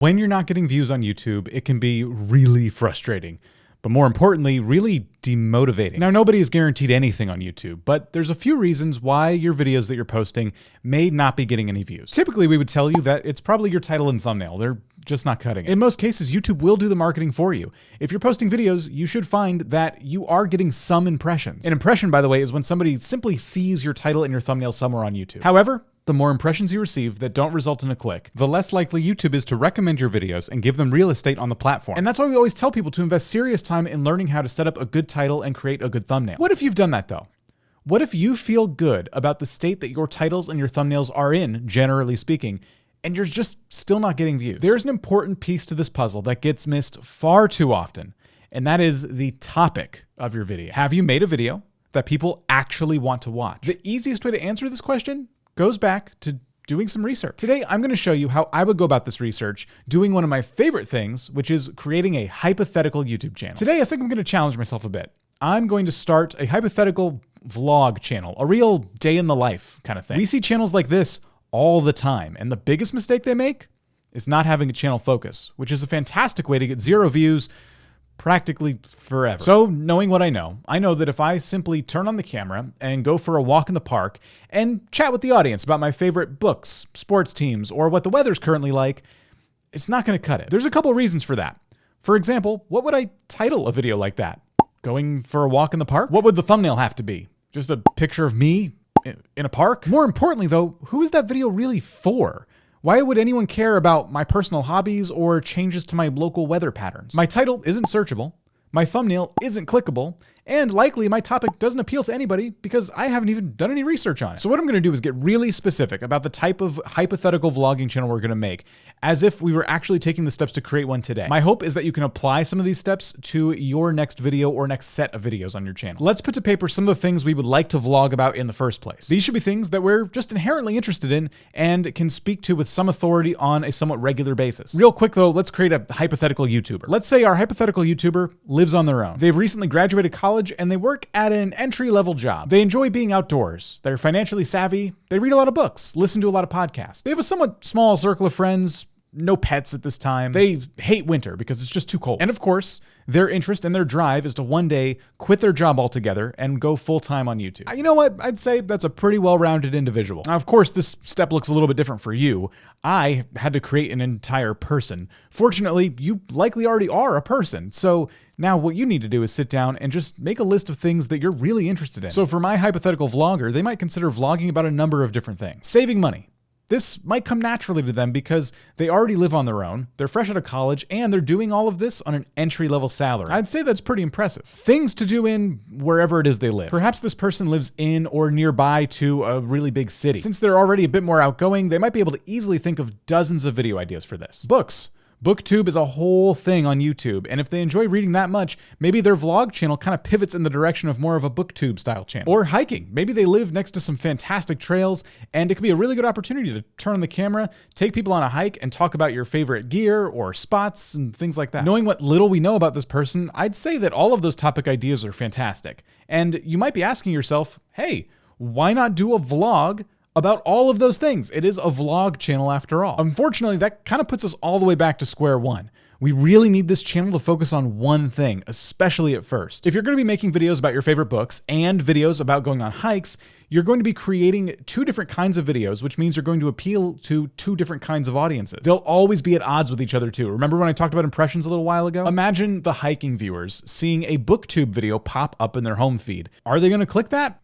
When you're not getting views on YouTube, it can be really frustrating, but more importantly, really demotivating. Now, nobody is guaranteed anything on YouTube, but there's a few reasons why your videos that you're posting may not be getting any views. Typically, we would tell you that it's probably your title and thumbnail. They're just not cutting it. In most cases, YouTube will do the marketing for you. If you're posting videos, you should find that you are getting some impressions. An impression, by the way, is when somebody simply sees your title and your thumbnail somewhere on YouTube. However, the more impressions you receive that don't result in a click, the less likely YouTube is to recommend your videos and give them real estate on the platform. And that's why we always tell people to invest serious time in learning how to set up a good title and create a good thumbnail. What if you've done that though? What if you feel good about the state that your titles and your thumbnails are in, generally speaking, and you're just still not getting views? There's an important piece to this puzzle that gets missed far too often, and that is the topic of your video. Have you made a video that people actually want to watch? The easiest way to answer this question goes back to doing some research. Today, I'm going to show you how I would go about this research, doing one of my favorite things, which is creating a hypothetical YouTube channel. Today, I think I'm going to challenge myself a bit. I'm going to start a hypothetical vlog channel, a real day in the life kind of thing. We see channels like this all the time, and the biggest mistake they make is not having a channel focus, which is a fantastic way to get 0 views practically forever. So knowing what I know that if I simply turn on the camera and go for a walk in the park and chat with the audience about my favorite books, sports teams, or what the weather's currently like, it's not going to cut it. There's a couple reasons for that. For example, what would I title a video like that? Going for a walk in the park? What would the thumbnail have to be? Just a picture of me in a park? More importantly though, who is that video really for? Why would anyone care about my personal hobbies or changes to my local weather patterns? My title isn't searchable, my thumbnail isn't clickable, and likely my topic doesn't appeal to anybody because I haven't even done any research on it. So what I'm gonna do is get really specific about the type of hypothetical vlogging channel we're gonna make, as if we were actually taking the steps to create one today. My hope is that you can apply some of these steps to your next video or next set of videos on your channel. Let's put to paper some of the things we would like to vlog about in the first place. These should be things that we're just inherently interested in and can speak to with some authority on a somewhat regular basis. Real quick though, let's create a hypothetical YouTuber. Let's say our hypothetical YouTuber lives on their own. They've recently graduated college and they work at an entry-level job. They enjoy being outdoors. They're financially savvy. They read a lot of books, listen to a lot of podcasts. They have a somewhat small circle of friends, no pets at this time. They hate winter because it's just too cold. And of course, their interest and their drive is to one day quit their job altogether and go full-time on YouTube. You know what? I'd say that's a pretty well-rounded individual. Now, of course, this step looks a little bit different for you. I had to create an entire person. Fortunately, you likely already are a person. So now what you need to do is sit down and just make a list of things that you're really interested in. So for my hypothetical vlogger, they might consider vlogging about a number of different things. Saving money. This might come naturally to them because they already live on their own, they're fresh out of college, and they're doing all of this on an entry-level salary. I'd say that's pretty impressive. Things to do in wherever it is they live. Perhaps this person lives in or nearby to a really big city. Since they're already a bit more outgoing, they might be able to easily think of dozens of video ideas for this. Books. BookTube is a whole thing on YouTube, and if they enjoy reading that much, maybe their vlog channel kind of pivots in the direction of more of a BookTube style channel. Or hiking. Maybe they live next to some fantastic trails, and it could be a really good opportunity to turn on the camera, take people on a hike, and talk about your favorite gear or spots and things like that. Knowing what little we know about this person, I'd say that all of those topic ideas are fantastic. And you might be asking yourself, hey, why not do a vlog about all of those things? It is a vlog channel after all. Unfortunately, that kind of puts us all the way back to square one. We really need this channel to focus on one thing, especially at first. If you're going to be making videos about your favorite books and videos about going on hikes, you're going to be creating 2 different kinds of videos, which means you're going to appeal to 2 different kinds of audiences. They'll always be at odds with each other too. Remember when I talked about impressions a little while ago? Imagine the hiking viewers seeing a BookTube video pop up in their home feed. Are they going to click that?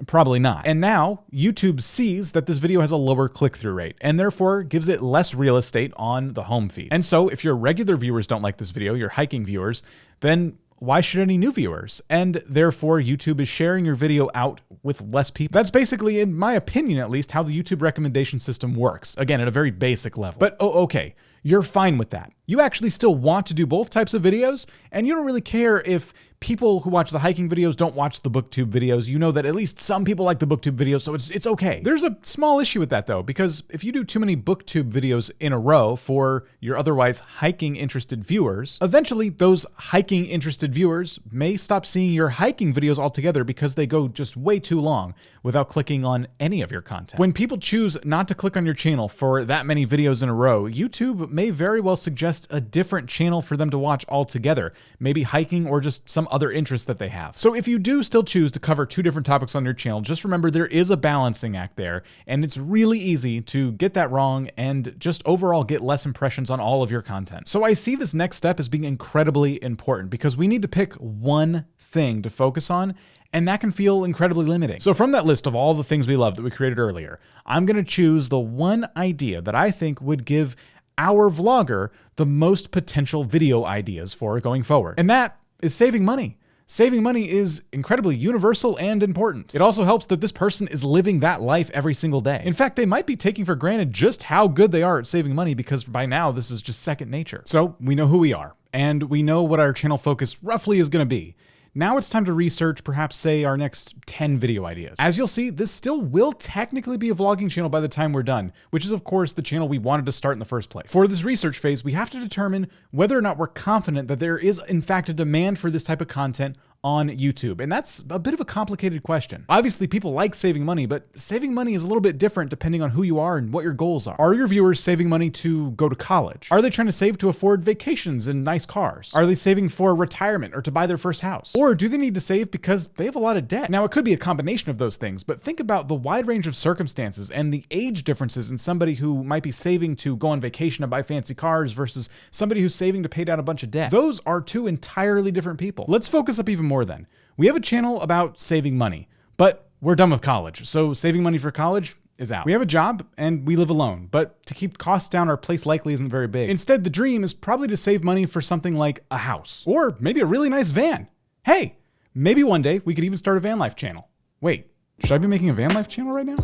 Probably not. And now YouTube sees that this video has a lower click-through rate and therefore gives it less real estate on the home feed. And so if your regular viewers don't like this video, your hiking viewers, then why should any new viewers? And therefore YouTube is sharing your video out with less people. That's basically, in my opinion at least, how the YouTube recommendation system works. Again, at a very basic level. But okay, you're fine with that. You actually still want to do both types of videos, and you don't really care if people who watch the hiking videos don't watch the booktube videos. You know that at least some people like the booktube videos, so it's okay. There's a small issue with that though, because if you do too many booktube videos in a row for your otherwise hiking interested viewers, eventually those hiking interested viewers may stop seeing your hiking videos altogether because they go just way too long without clicking on any of your content. When people choose not to click on your channel for that many videos in a row, YouTube may very well suggest a different channel for them to watch altogether, maybe hiking or just some other interest that they have. So if you do still choose to cover two different topics on your channel, just remember there is a balancing act there, and it's really easy to get that wrong and just overall get less impressions on all of your content. So I see this next step as being incredibly important because we need to pick one thing to focus on, and that can feel incredibly limiting. So from that list of all the things we love that we created earlier, I'm gonna choose the one idea that I think would give our vlogger the most potential video ideas for going forward. And that is saving money. Saving money is incredibly universal and important. It also helps that this person is living that life every single day. In fact, they might be taking for granted just how good they are at saving money because by now this is just second nature. So we know who we are, and we know what our channel focus roughly is gonna be. Now it's time to research, perhaps say our next 10 video ideas. As you'll see, this still will technically be a vlogging channel by the time we're done, which is of course the channel we wanted to start in the first place. For this research phase, we have to determine whether or not we're confident that there is in fact a demand for this type of content on YouTube. And that's a bit of a complicated question. Obviously, people like saving money, but saving money is a little bit different depending on who you are and what your goals are. Are your viewers saving money to go to college? Are they trying to save to afford vacations and nice cars? Are they saving for retirement or to buy their first house? Or do they need to save because they have a lot of debt? Now, it could be a combination of those things, but think about the wide range of circumstances and the age differences in somebody who might be saving to go on vacation and buy fancy cars versus somebody who's saving to pay down a bunch of debt. Those are two entirely different people. Let's focus up even more then. We have a channel about saving money, but we're done with college, so saving money for college is out. We have a job and we live alone, but to keep costs down, our place likely isn't very big. Instead, the dream is probably to save money for something like a house or maybe a really nice van. Hey, maybe one day we could even start a van life channel. Wait, should I be making a van life channel right now?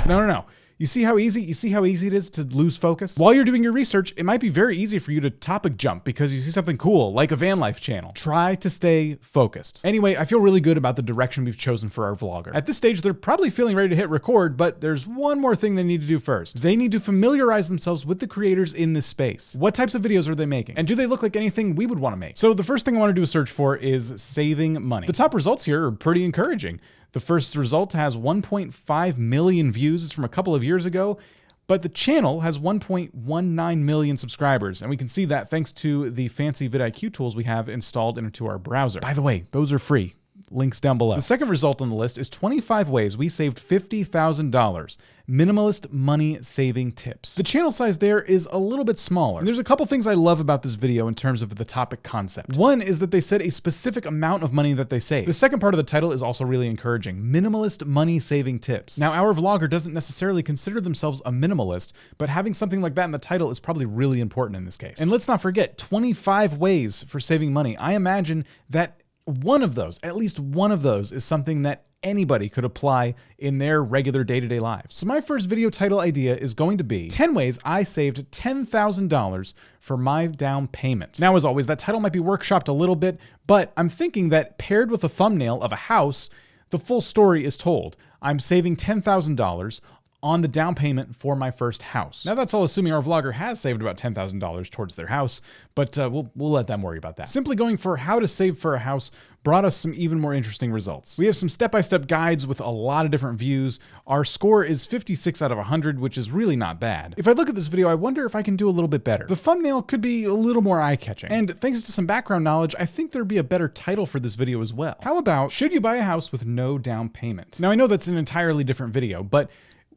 No. You see how easy it is to lose focus? While you're doing your research, it might be very easy for you to topic jump because you see something cool like a van life channel. Try to stay focused. Anyway, I feel really good about the direction we've chosen for our vlogger. At this stage, they're probably feeling ready to hit record, but there's one more thing they need to do first. They need to familiarize themselves with the creators in this space. What types of videos are they making? And do they look like anything we would want to make? So the first thing I want to do a search for is saving money. The top results here are pretty encouraging. The first result has 1.5 million views. It's from a couple of years ago, but the channel has 1.19 million subscribers. And we can see that thanks to the fancy vidIQ tools we have installed into our browser. By the way, those are free. Links down below. The second result on the list is 25 ways we saved $50,000. Minimalist money saving tips. The channel size there is a little bit smaller. And there's a couple things I love about this video in terms of the topic concept. One is that they said a specific amount of money that they save. The second part of the title is also really encouraging. Minimalist money saving tips. Now, our vlogger doesn't necessarily consider themselves a minimalist, but having something like that in the title is probably really important in this case. And let's not forget, 25 ways for saving money. I imagine that one of those, at least one of those, is something that anybody could apply in their regular day-to-day lives. So my first video title idea is going to be 10 ways I saved $10,000 for my down payment. Now, as always, that title might be workshopped a little bit, but I'm thinking that paired with a thumbnail of a house, the full story is told. I'm saving $10,000 on the down payment for my first house. Now that's all assuming our vlogger has saved about $10,000 towards their house, but we'll let them worry about that. Simply going for how to save for a house brought us some even more interesting results. We have some step-by-step guides with a lot of different views. Our score is 56 out of 100, which is really not bad. If I look at this video, I wonder if I can do a little bit better. The thumbnail could be a little more eye-catching. And thanks to some background knowledge, I think there'd be a better title for this video as well. How about, should you buy a house with no down payment? Now I know that's an entirely different video, but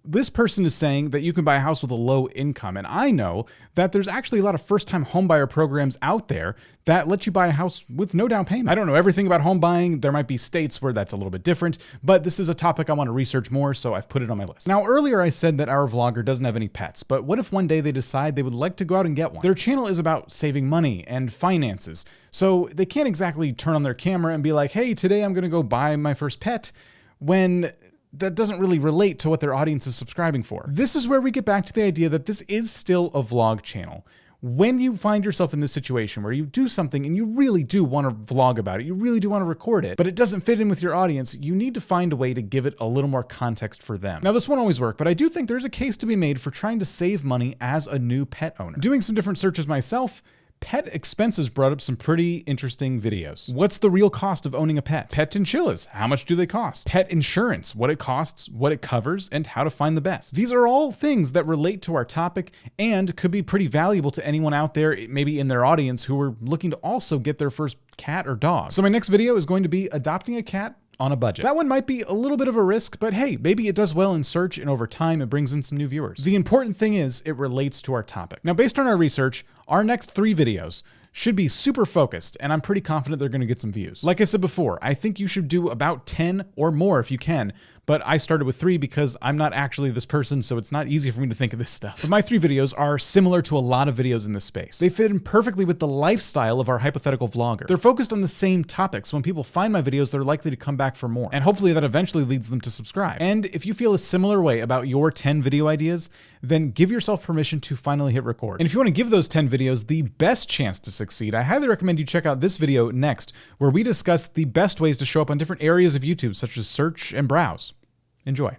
this person is saying that you can buy a house with a low income, and I know that there's actually a lot of first-time homebuyer programs out there that let you buy a house with no down payment. I don't know everything about home buying. There might be states where that's a little bit different, but this is a topic I want to research more, so I've put it on my list. Now, earlier I said that our vlogger doesn't have any pets, but what if one day they decide they would like to go out and get one? Their channel is about saving money and finances, so they can't exactly turn on their camera and be like, hey, today I'm gonna go buy my first pet, when that doesn't really relate to what their audience is subscribing for. This is where we get back to the idea that this is still a vlog channel. when you find yourself in this situation where you do something and you really do want to vlog about it, you really do want to record it, but it doesn't fit in with your audience, you need to find a way to give it a little more context for them. Now, this won't always work, but I do think there's a case to be made for trying to save money as a new pet owner. Doing some different searches myself, pet expenses brought up some pretty interesting videos. What's the real cost of owning a pet? Pet chinchillas, how much do they cost? Pet insurance, what it costs, what it covers, and how to find the best. These are all things that relate to our topic and could be pretty valuable to anyone out there, maybe in their audience, who are looking to also get their first cat or dog. So my next video is going to be adopting a cat on a budget. That one might be a little bit of a risk, but hey, maybe it does well in search and over time it brings in some new viewers. The important thing is it relates to our topic. Now, based on our research, our next 3 videos should be super focused, and I'm pretty confident they're gonna get some views. Like I said before, I think you should do about 10 or more if you can, but I started with 3 because I'm not actually this person, so it's not easy for me to think of this stuff. But my 3 videos are similar to a lot of videos in this space. They fit in perfectly with the lifestyle of our hypothetical vlogger. They're focused on the same topics. When people find my videos, they're likely to come back for more. And hopefully that eventually leads them to subscribe. And if you feel a similar way about your 10 video ideas, then give yourself permission to finally hit record. And if you want to give those 10 videos the best chance to succeed, I highly recommend you check out this video next, where we discuss the best ways to show up on different areas of YouTube, such as search and browse. Enjoy.